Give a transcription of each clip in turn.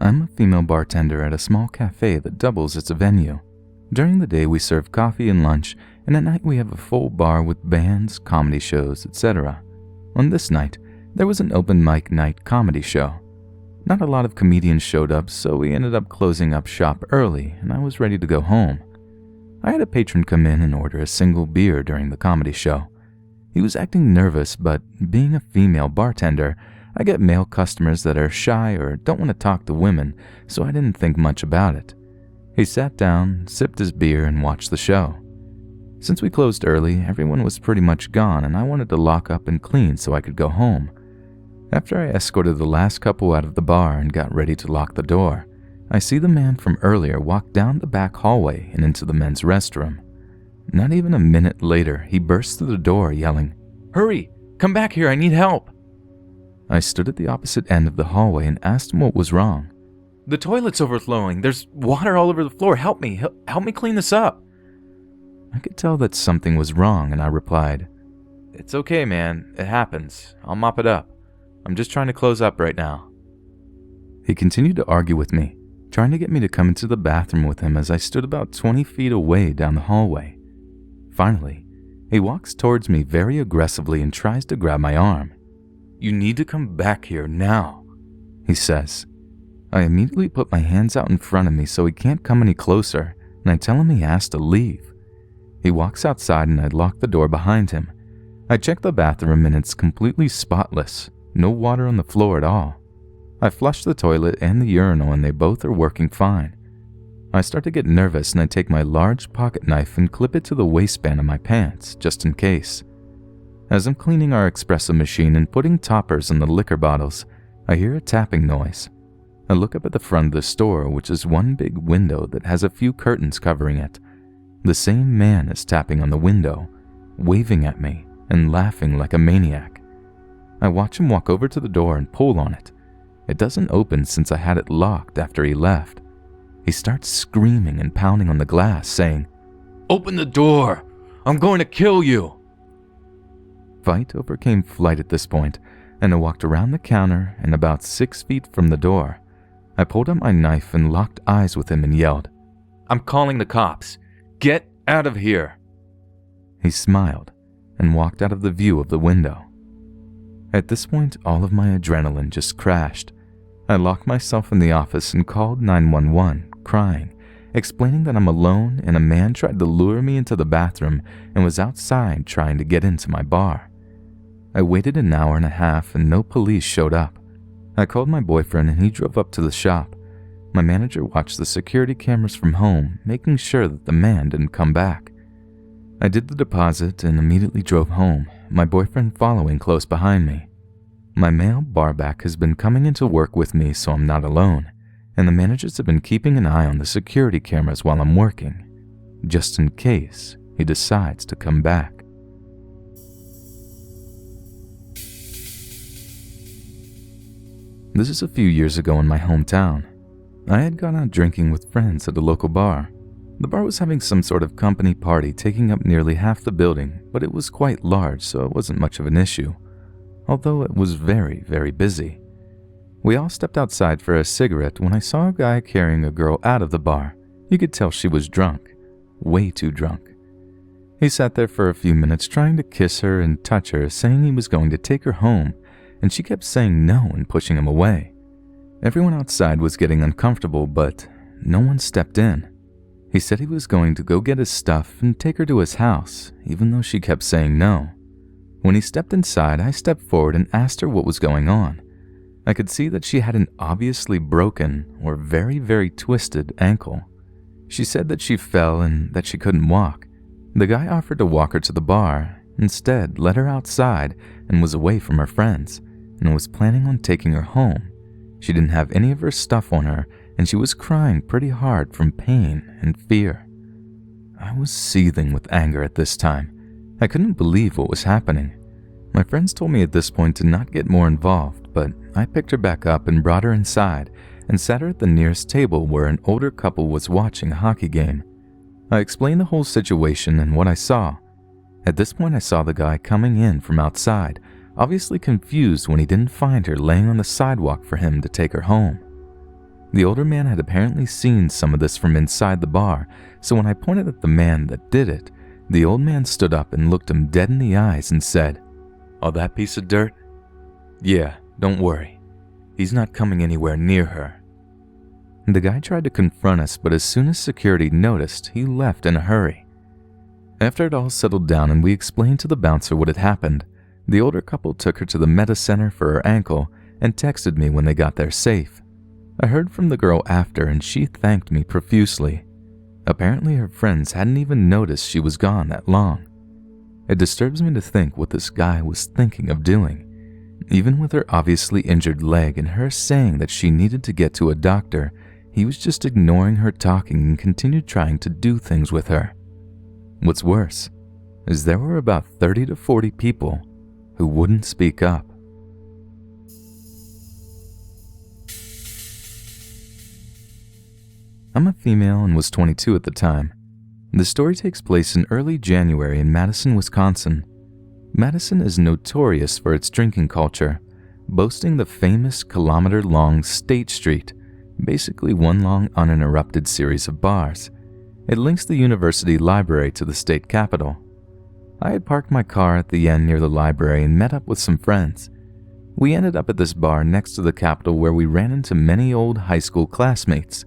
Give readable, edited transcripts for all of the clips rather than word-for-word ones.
I'm a female bartender at a small cafe that doubles as a venue. During the day we serve coffee and lunch, and at night we have a full bar with bands, comedy shows, etc. On this night, there was an open mic night comedy show. Not a lot of comedians showed up, so we ended up closing up shop early, and I was ready to go home. I had a patron come in and order a single beer during the comedy show. He was acting nervous, but being a female bartender, I get male customers that are shy or don't want to talk to women, so I didn't think much about it. He sat down, sipped his beer, and watched the show. Since we closed early, everyone was pretty much gone, and I wanted to lock up and clean so I could go home. After I escorted the last couple out of the bar and got ready to lock the door, I see the man from earlier walk down the back hallway and into the men's restroom. Not even a minute later, he bursts through the door yelling, "Hurry! Come back here, I need help!" I stood at the opposite end of the hallway and asked him what was wrong. "The toilet's overflowing. There's water all over the floor. Help me clean this up." I could tell that something was wrong, and I replied, "It's okay, man. It happens. I'll mop it up. I'm just trying to close up right now." He continued to argue with me, trying to get me to come into the bathroom with him as I stood about 20 feet away down the hallway. Finally, he walks towards me very aggressively and tries to grab my arm. "You need to come back here now," he says. I immediately put my hands out in front of me so he can't come any closer, and I tell him he has to leave. He walks outside and I lock the door behind him. I check the bathroom and it's completely spotless, no water on the floor at all. I flush the toilet and the urinal and they both are working fine. I start to get nervous and I take my large pocket knife and clip it to the waistband of my pants, just in case. As I'm cleaning our espresso machine and putting toppers on the liquor bottles, I hear a tapping noise. I look up at the front of the store, which is one big window that has a few curtains covering it. The same man is tapping on the window, waving at me and laughing like a maniac. I watch him walk over to the door and pull on it. It doesn't open since I had it locked after he left. He starts screaming and pounding on the glass, saying, "Open the door! I'm going to kill you!" Fight overcame flight at this point, and I walked around the counter and about 6 feet from the door. I pulled out my knife and locked eyes with him and yelled, "I'm calling the cops! Get out of here!" He smiled and walked out of the view of the window. At this point, all of my adrenaline just crashed. I locked myself in the office and called 911, crying, explaining that I'm alone and a man tried to lure me into the bathroom and was outside trying to get into my bar. I waited an hour and a half and no police showed up. I called my boyfriend and he drove up to the shop. My manager watched the security cameras from home, making sure that the man didn't come back. I did the deposit and immediately drove home, my boyfriend following close behind me. My male barback has been coming into work with me so I'm not alone, and the managers have been keeping an eye on the security cameras while I'm working, just in case he decides to come back. This is a few years ago in my hometown. I had gone out drinking with friends at a local bar. The bar was having some sort of company party taking up nearly half the building, but it was quite large, so it wasn't much of an issue, although it was very, very busy. We all stepped outside for a cigarette when I saw a guy carrying a girl out of the bar. You could tell she was drunk, way too drunk. He sat there for a few minutes trying to kiss her and touch her, saying he was going to take her home, and she kept saying no and pushing him away. Everyone outside was getting uncomfortable, but no one stepped in. He said he was going to go get his stuff and take her to his house, even though she kept saying no. When he stepped inside, I stepped forward and asked her what was going on. I could see that she had an obviously broken or very, very twisted ankle. She said that she fell and that she couldn't walk. The guy offered to walk her to the bar, instead led her outside and was away from her friends, and was planning on taking her home. She didn't have any of her stuff on her, and she was crying pretty hard from pain and fear. I was seething with anger at this time. I couldn't believe what was happening. My friends told me at this point to not get more involved, but I picked her back up and brought her inside and sat her at the nearest table where an older couple was watching a hockey game. I explained the whole situation and what I saw. At this point, I saw the guy coming in from outside, obviously confused when he didn't find her laying on the sidewalk for him to take her home. The older man had apparently seen some of this from inside the bar, so when I pointed at the man that did it, the old man stood up and looked him dead in the eyes and said, "Oh, that piece of dirt? Yeah, don't worry. He's not coming anywhere near her." The guy tried to confront us, but as soon as security noticed, he left in a hurry. After it all settled down and we explained to the bouncer what had happened, the older couple took her to the Meta Center for her ankle and texted me when they got there safe. I heard from the girl after and she thanked me profusely. Apparently her friends hadn't even noticed she was gone that long. It disturbs me to think what this guy was thinking of doing. Even with her obviously injured leg and her saying that she needed to get to a doctor, he was just ignoring her talking and continued trying to do things with her. What's worse is there were about 30 to 40 people who wouldn't speak up. I'm a female and was 22 at the time. The story takes place in early January in Madison, Wisconsin. Madison is notorious for its drinking culture, boasting the famous kilometer-long State Street, basically one long uninterrupted series of bars. It links the university library to the state capitol. I had parked my car at the end near the library and met up with some friends. We ended up at this bar next to the capitol where we ran into many old high school classmates.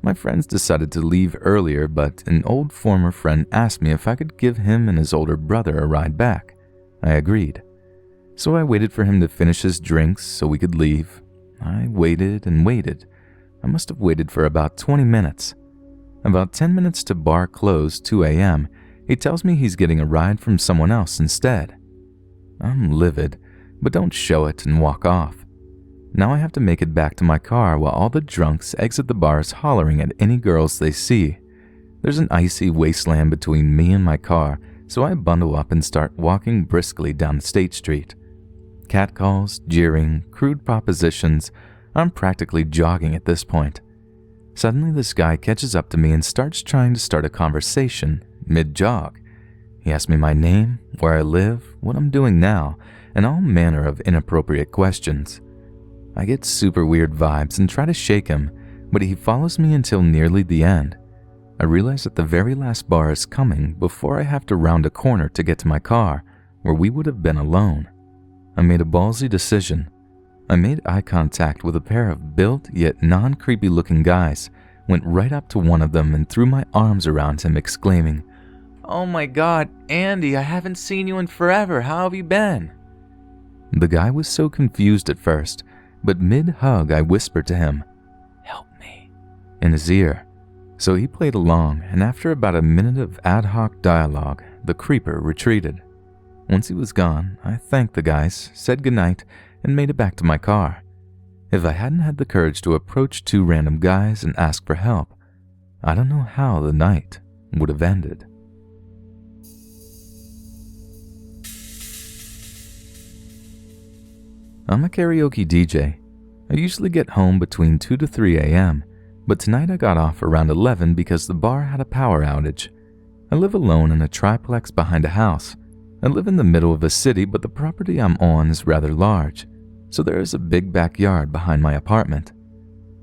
My friends decided to leave earlier, but an old former friend asked me if I could give him and his older brother a ride back. I agreed. So I waited for him to finish his drinks so we could leave. I waited and waited. I must have waited for about 20 minutes. About 10 minutes to bar close, 2 a.m., he tells me he's getting a ride from someone else instead. I'm livid, but don't show it and walk off. Now I have to make it back to my car while all the drunks exit the bars hollering at any girls they see. There's an icy wasteland between me and my car, so I bundle up and start walking briskly down State Street. Catcalls, jeering, crude propositions. I'm practically jogging at this point. Suddenly this guy catches up to me and starts trying to start a conversation, mid-jog. He asks me my name, where I live, what I'm doing now, and all manner of inappropriate questions. I get super weird vibes and try to shake him, but he follows me until nearly the end. I realize that the very last bar is coming before I have to round a corner to get to my car, where we would have been alone. I made a ballsy decision. I made eye contact with a pair of built yet non-creepy looking guys, went right up to one of them and threw my arms around him exclaiming, "Oh my God, Andy, I haven't seen you in forever. How have you been?" The guy was so confused at first, but mid-hug I whispered to him, "Help me," in his ear. So he played along, and after about a minute of ad hoc dialogue, the creeper retreated. Once he was gone, I thanked the guys, said goodnight, and made it back to my car. If I hadn't had the courage to approach two random guys and ask for help, I don't know how the night would have ended. I'm a karaoke DJ. I usually get home between 2 to 3 a.m., but tonight I got off around 11 because the bar had a power outage. I live alone in a triplex behind a house. I live in the middle of a city, but the property I'm on is rather large, so there is a big backyard behind my apartment.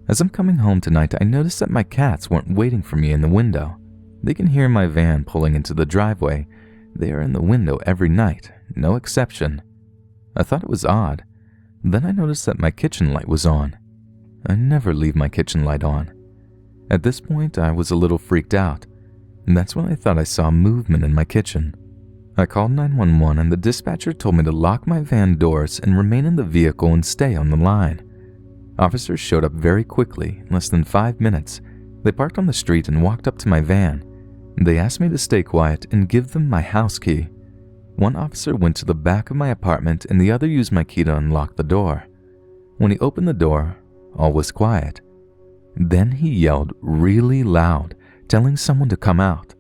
As I'm coming home tonight, I noticed that my cats weren't waiting for me in the window. They can hear my van pulling into the driveway. They are in the window every night, no exception. I thought it was odd. Then I noticed that my kitchen light was on. I never leave my kitchen light on. At this point, I was a little freaked out, and that's when I thought I saw movement in my kitchen. I called 911 and the dispatcher told me to lock my van doors and remain in the vehicle and stay on the line. Officers showed up very quickly, in less than 5 minutes. They parked on the street and walked up to my van. They asked me to stay quiet and give them my house key. One officer went to the back of my apartment and the other used my key to unlock the door. When he opened the door, all was quiet. Then he yelled really loud, telling someone to come out.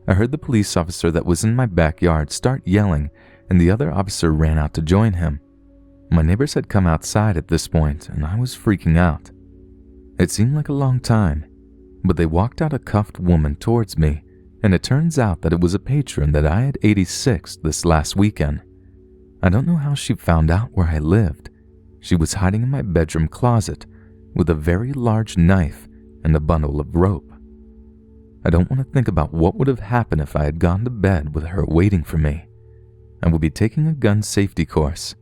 I heard the police officer that was in my backyard start yelling, and the other officer ran out to join him. My neighbors had come outside at this point, and I was freaking out. It seemed like a long time, but they walked out a cuffed woman towards me, and it turns out that it was a patron that I had 86th this last weekend. I don't know how she found out where I lived. She was hiding in my bedroom closet, with a very large knife and a bundle of rope. I don't want to think about what would have happened if I had gone to bed with her waiting for me. I would be taking a gun safety course.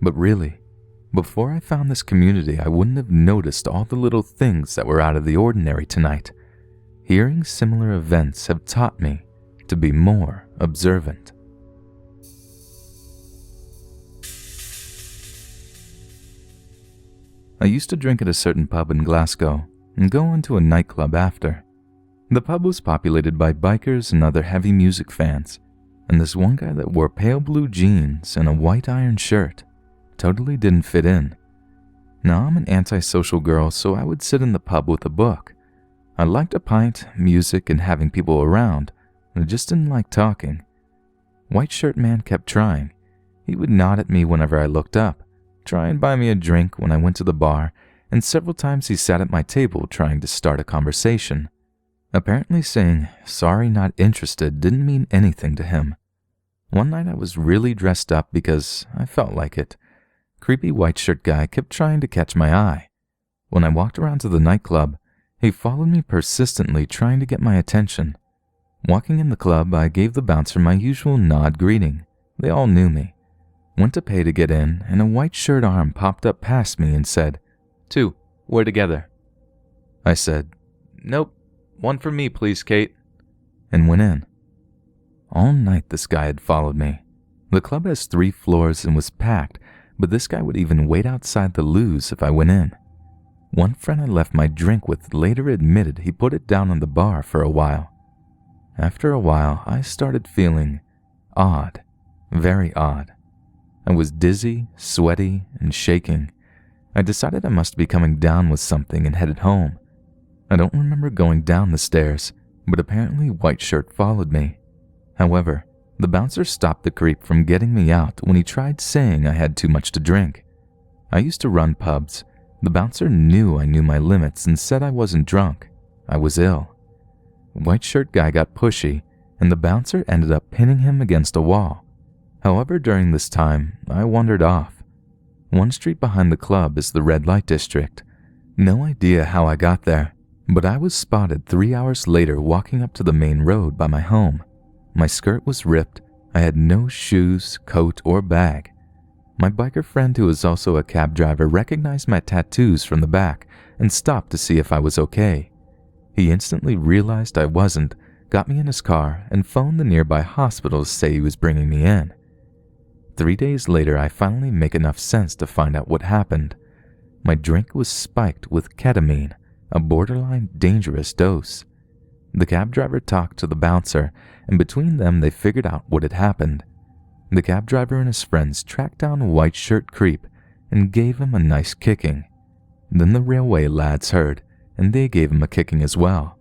But really, before I found this community, I wouldn't have noticed all the little things that were out of the ordinary tonight. Hearing similar events have taught me to be more observant. I used to drink at a certain pub in Glasgow and go into a nightclub after. The pub was populated by bikers and other heavy music fans, and this one guy that wore pale blue jeans and a white iron shirt totally didn't fit in. Now, I'm an antisocial girl, so I would sit in the pub with a book. I liked a pint, music, and having people around, and I just didn't like talking. White shirt man kept trying. He would nod at me whenever I looked up, try and buy me a drink when I went to the bar, and several times he sat at my table trying to start a conversation. Apparently saying, "Sorry, not interested," didn't mean anything to him. One night I was really dressed up because I felt like it. Creepy white shirt guy kept trying to catch my eye. When I walked around to the nightclub, he followed me persistently, trying to get my attention. Walking in the club, I gave the bouncer my usual nod greeting. They all knew me. Went to pay to get in, and a white shirt arm popped up past me and said, "2, we're together." I said, "Nope, one for me, please, Kate," and went in. All night this guy had followed me. The club has 3 floors and was packed, but this guy would even wait outside the loos if I went in. One friend I left my drink with later admitted he put it down on the bar for a while. After a while, I started feeling odd, very odd. I was dizzy, sweaty, and shaking. I decided I must be coming down with something and headed home. I don't remember going down the stairs, but apparently White Shirt followed me. However, the bouncer stopped the creep from getting me out when he tried saying I had too much to drink. I used to run pubs. The bouncer knew I knew my limits and said I wasn't drunk. I was ill. White Shirt guy got pushy, and the bouncer ended up pinning him against a wall. However, during this time, I wandered off. One street behind the club is the red light district. No idea how I got there, but I was spotted 3 hours later walking up to the main road by my home. My skirt was ripped. I had no shoes, coat, or bag. My biker friend, who is also a cab driver, recognized my tattoos from the back and stopped to see if I was okay. He instantly realized I wasn't, got me in his car, and phoned the nearby hospital to say he was bringing me in. 3 days later, I finally make enough sense to find out what happened. My drink was spiked with ketamine, a borderline dangerous dose. The cab driver talked to the bouncer, and between them they figured out what had happened. The cab driver and his friends tracked down a White Shirt creep and gave him a nice kicking. Then the railway lads heard, and they gave him a kicking as well.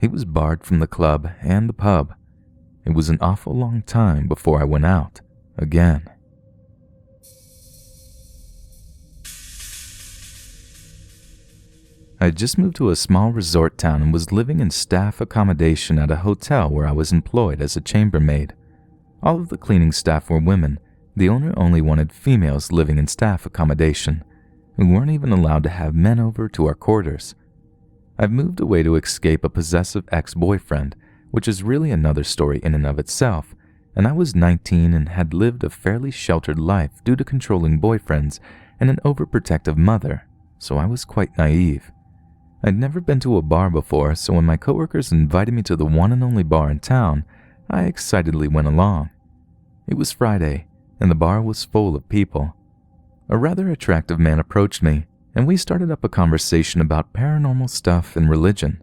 He was barred from the club and the pub. It was an awful long time before I went out again. I had just moved to a small resort town and was living in staff accommodation at a hotel where I was employed as a chambermaid. All of the cleaning staff were women. The owner only wanted females living in staff accommodation. We weren't even allowed to have men over to our quarters. I've moved away to escape a possessive ex-boyfriend, which is really another story in and of itself, and I was 19 and had lived a fairly sheltered life due to controlling boyfriends and an overprotective mother, so I was quite naive. I'd never been to a bar before, so when my coworkers invited me to the one and only bar in town, I excitedly went along. It was Friday, and the bar was full of people. A rather attractive man approached me, and we started up a conversation about paranormal stuff and religion.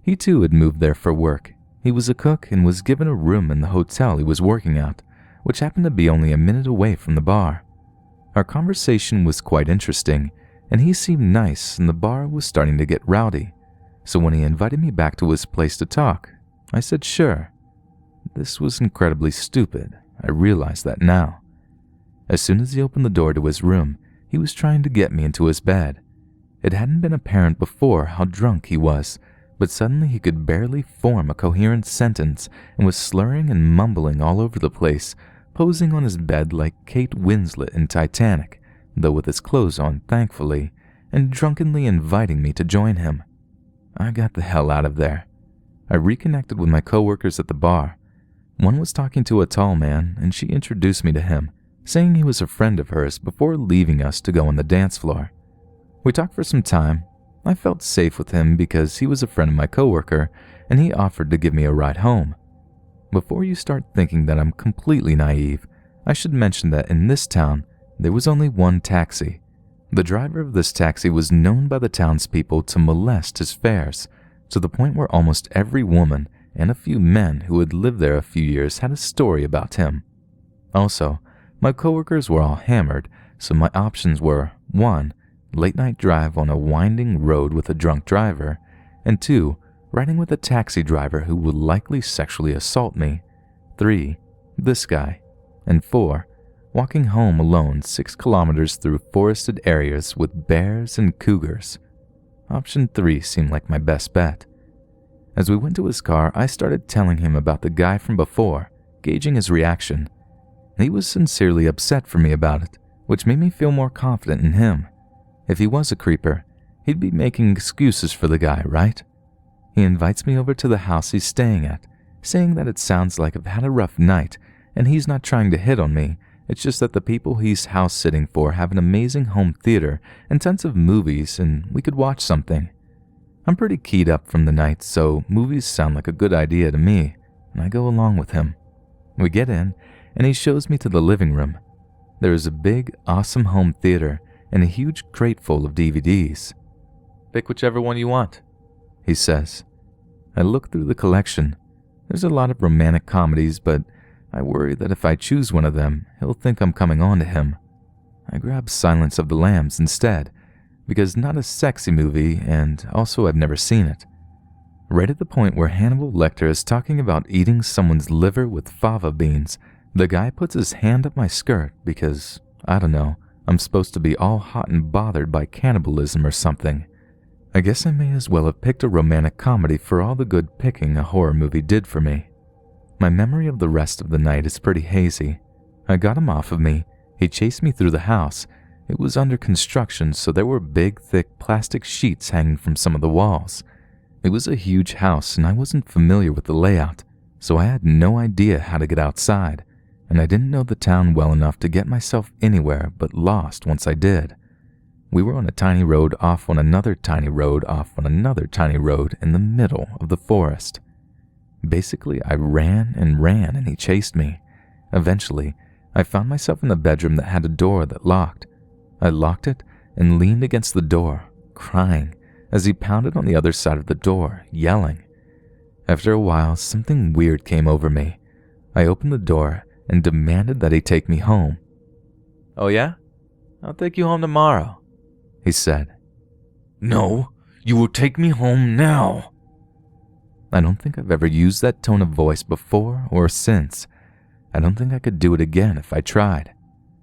He too had moved there for work. He was a cook and was given a room in the hotel he was working at, which happened to be only a minute away from the bar. Our conversation was quite interesting, and he seemed nice, and the bar was starting to get rowdy. So when he invited me back to his place to talk, I said sure. This was incredibly stupid. I realized that now. As soon as he opened the door to his room, he was trying to get me into his bed. It hadn't been apparent before how drunk he was, but suddenly he could barely form a coherent sentence and was slurring and mumbling all over the place, posing on his bed like Kate Winslet in Titanic, though with his clothes on, thankfully, and drunkenly inviting me to join him. I got the hell out of there. I reconnected with my coworkers at the bar. One was talking to a tall man, and she introduced me to him, saying he was a friend of hers before leaving us to go on the dance floor. We talked for some time. I felt safe with him because he was a friend of my coworker, and he offered to give me a ride home. Before you start thinking that I'm completely naive, I should mention that in this town, there was only one taxi. The driver of this taxi was known by the townspeople to molest his fares, to the point where almost every woman and a few men who had lived there a few years had a story about him. Also, my coworkers were all hammered, so my options were 1. Late-night drive on a winding road with a drunk driver, and 2. Riding with a taxi driver who would likely sexually assault me, 3. This guy, and 4. Walking home alone 6 kilometers through forested areas with bears and cougars. Option 3 seemed like my best bet. As we went to his car, I started telling him about the guy from before, gauging his reaction. He was sincerely upset for me about it, which made me feel more confident in him. If he was a creeper, he'd be making excuses for the guy, right? He invites me over to the house he's staying at, saying that it sounds like I've had a rough night, and he's not trying to hit on me. It's just that the people he's house-sitting for have an amazing home theater and tons of movies, and we could watch something. I'm pretty keyed up from the night, so movies sound like a good idea to me, and I go along with him. We get in, and he shows me to the living room. There is a big, awesome home theater and a huge crate full of DVDs. "Pick whichever one you want," he says. I look through the collection. There's a lot of romantic comedies, but I worry that if I choose one of them, he'll think I'm coming on to him. I grab Silence of the Lambs instead, because not a sexy movie, and also I've never seen it. Right at the point where Hannibal Lecter is talking about eating someone's liver with fava beans, the guy puts his hand up my skirt because, I don't know, I'm supposed to be all hot and bothered by cannibalism or something. I guess I may as well have picked a romantic comedy for all the good picking a horror movie did for me. My memory of the rest of the night is pretty hazy. I got him off of me. He chased me through the house. It was under construction, so there were big, thick plastic sheets hanging from some of the walls. It was a huge house, and I wasn't familiar with the layout, so I had no idea how to get outside, and I didn't know the town well enough to get myself anywhere but lost once I did. We were on a tiny road off on another tiny road off on another tiny road in the middle of the forest. Basically, I ran, and he chased me. Eventually, I found myself in a bedroom that had a door that locked. I locked it and leaned against the door, crying, as he pounded on the other side of the door, yelling. After a while, something weird came over me. I opened the door and demanded that he take me home. "Oh yeah? I'll take you home tomorrow," he said. "No, you will take me home now." I don't think I've ever used that tone of voice before or since. I don't think I could do it again if I tried.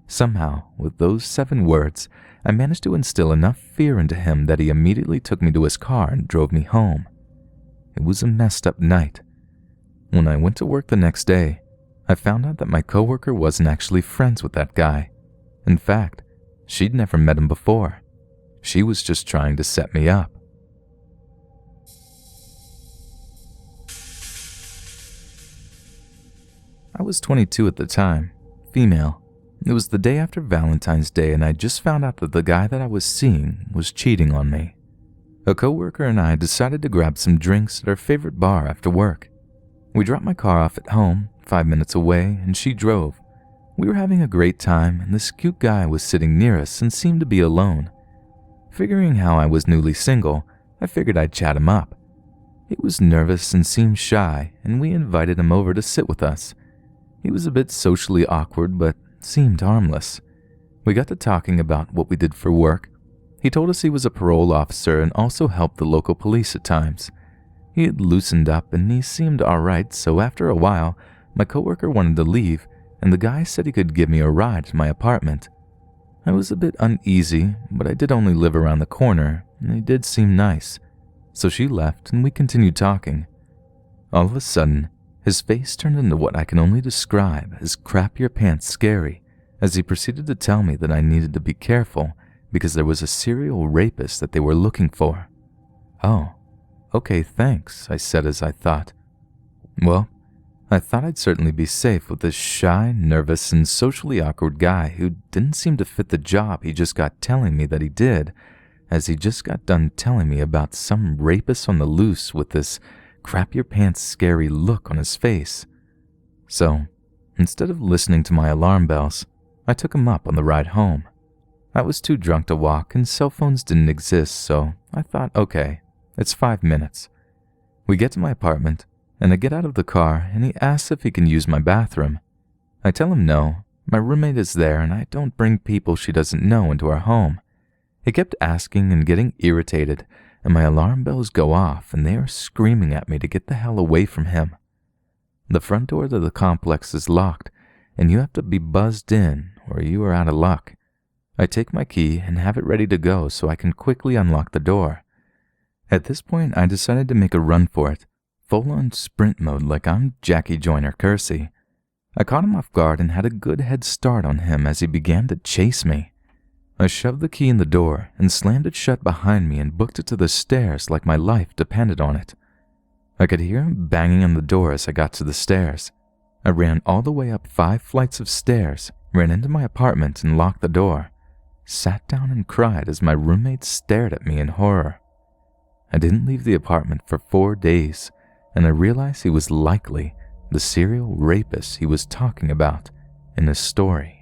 Somehow, with those 7 words, I managed to instill enough fear into him that he immediately took me to his car and drove me home. It was a messed up night. When I went to work the next day, I found out that my coworker wasn't actually friends with that guy. In fact, she'd never met him before. She was just trying to set me up. I was 22 at the time, female. It was the day after Valentine's Day, and I just found out that the guy that I was seeing was cheating on me. A coworker and I decided to grab some drinks at our favorite bar after work. We dropped my car off at home, 5 minutes away, and she drove. We were having a great time, and this cute guy was sitting near us and seemed to be alone. Figuring how I was newly single, I figured I'd chat him up. He was nervous and seemed shy, and we invited him over to sit with us. He was a bit socially awkward, but seemed harmless. We got to talking about what we did for work. He told us he was a parole officer and also helped the local police at times. He had loosened up and he seemed alright, so after a while, my coworker wanted to leave, and the guy said he could give me a ride to my apartment. I was a bit uneasy, but I did only live around the corner, and he did seem nice. So she left and we continued talking. All of a sudden, his face turned into what I can only describe as crap your pants scary, as he proceeded to tell me that I needed to be careful because there was a serial rapist that they were looking for. "Oh, okay, thanks," I said as I thought. Well, I thought I'd certainly be safe with this shy, nervous, and socially awkward guy who didn't seem to fit the job he just got telling me that he did, as he just got done telling me about some rapist on the loose with this crap-your-pants scary look on his face. So, instead of listening to my alarm bells, I took him up on the ride home. I was too drunk to walk and cell phones didn't exist, so I thought, okay, it's 5 minutes. We get to my apartment, and I get out of the car and he asks if he can use my bathroom. I tell him no, my roommate is there and I don't bring people she doesn't know into our home. He kept asking and getting irritated, and my alarm bells go off and they are screaming at me to get the hell away from him. The front door to the complex is locked, and you have to be buzzed in or you are out of luck. I take my key and have it ready to go so I can quickly unlock the door. At this point, I decided to make a run for it, full-on sprint mode like I'm Jackie Joyner Kersey. I caught him off guard and had a good head start on him as he began to chase me. I shoved the key in the door and slammed it shut behind me and booked it to the stairs like my life depended on it. I could hear him banging on the door as I got to the stairs. I ran all the way up 5 flights of stairs, ran into my apartment and locked the door, sat down and cried as my roommate stared at me in horror. I didn't leave the apartment for 4 days, and I realized he was likely the serial rapist he was talking about in his story.